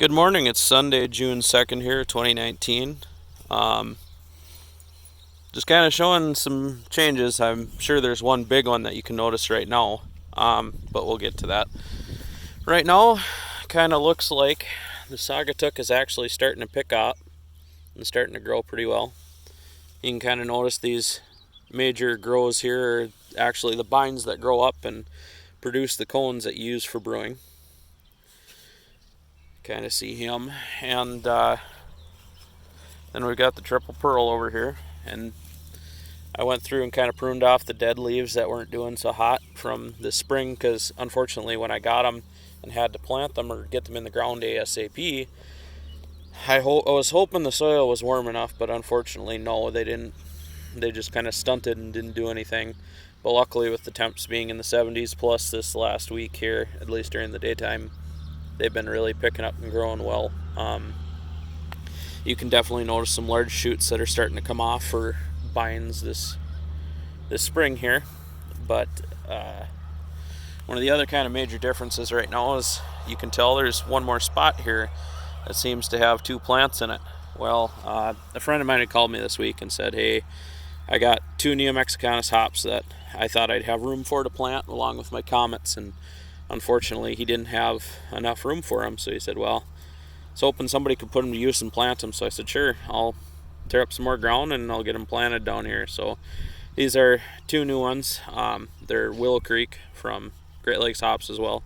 Good morning. It's Sunday, June 2nd here, 2019. Um, just kind of showing some changes. I'm sure there's one big one that you can notice right now, but we'll get to that. Right now, kind of looks like the Saugatuck is actually starting to pick up and starting to grow pretty well. You can kind of notice these major grows here are actually the bines that grow up and produce the cones that you use for brewing. Kind of see him, and then we've got the triple pearl over here, and I went through and kind of pruned off the dead leaves that weren't doing so hot from the spring, because unfortunately when I got them and had to plant them or get them in the ground ASAP, I was hoping the soil was warm enough, but unfortunately no, they didn't. They just kind of stunted and didn't do anything. But luckily, with the temps being in the 70s plus this last week here, at least during the daytime, they've been really picking up and growing well. You can definitely notice some large shoots that are starting to come off for bines this spring here. But one of the other kind of major differences right now is you can tell there's one more spot here that seems to have two plants in it. Well, a friend of mine had called me this week and said, hey, I got two Neo-Mexicanus hops that I thought I'd have room for to plant along with my comets, and unfortunately he didn't have enough room for them, so he said, well, I was hoping somebody could put them to use and plant them. So I said, sure, I'll tear up some more ground and I'll get them planted down here. So these are two new ones. They're Willow Creek from Great Lakes Hops as well.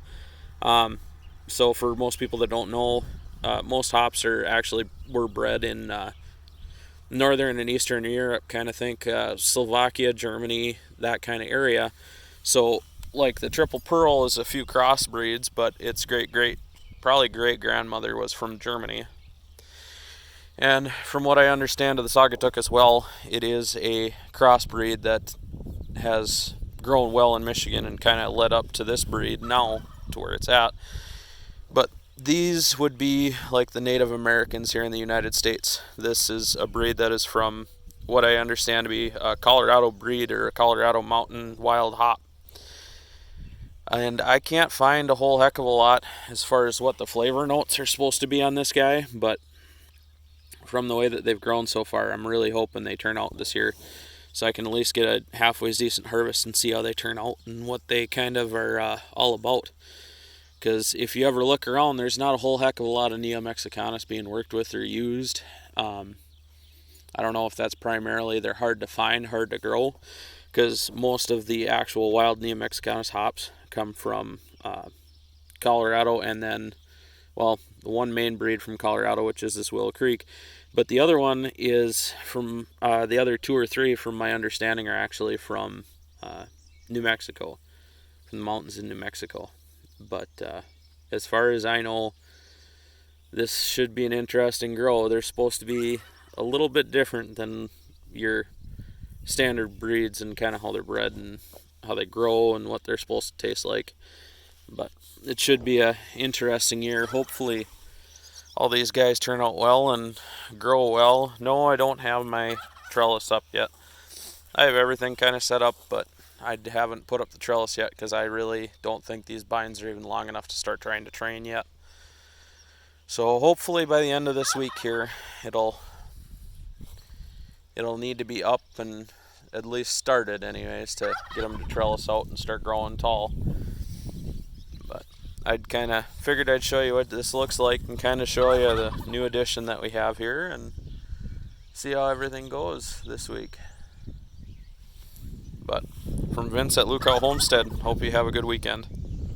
So for most people that don't know, most hops were bred in northern and eastern Europe, kind of think Slovakia, Germany, that kind of area. So like the triple pearl is a few crossbreeds, but its probably great grandmother was from Germany. And from what I understand of the Saugatuck as well, it is a crossbreed that has grown well in Michigan and kind of led up to this breed now to where it's at. But these would be like the Native Americans here in the United States. This is a breed that is from what I understand to be a Colorado breed or a Colorado mountain wild hop. And I can't find a whole heck of a lot as far as what the flavor notes are supposed to be on this guy, but from the way that they've grown so far, I'm really hoping they turn out this year so I can at least get a halfway decent harvest and see how they turn out and what they kind of are all about. Because if you ever look around, there's not a whole heck of a lot of Neo-Mexicanus being worked with or used. I don't know if that's primarily they're hard to find, hard to grow, because most of the actual wild Neo-Mexicanus hops come from Colorado, and then, well, the one main breed from Colorado, which is this Willow Creek, but the other one is from the other two or three, from my understanding, are actually from New Mexico, from the mountains in New Mexico. But as far as I know, this should be an interesting grow. They're supposed to be a little bit different than your standard breeds and kind of how they're bred and how they grow and what they're supposed to taste like. But it should be a interesting year. Hopefully all these guys turn out well and grow well. No, I don't have my trellis up yet. I have everything kind of set up, but I haven't put up the trellis yet because I really don't think these bines are even long enough to start trying to train yet. So hopefully by the end of this week here, it'll need to be up and at least started anyways to get them to trellis out and start growing tall. But I'd kind of figured I'd show you what this looks like and kind of show you the new addition that we have here and see how everything goes this week. But from Vince at Lookout Homestead, hope you have a good weekend.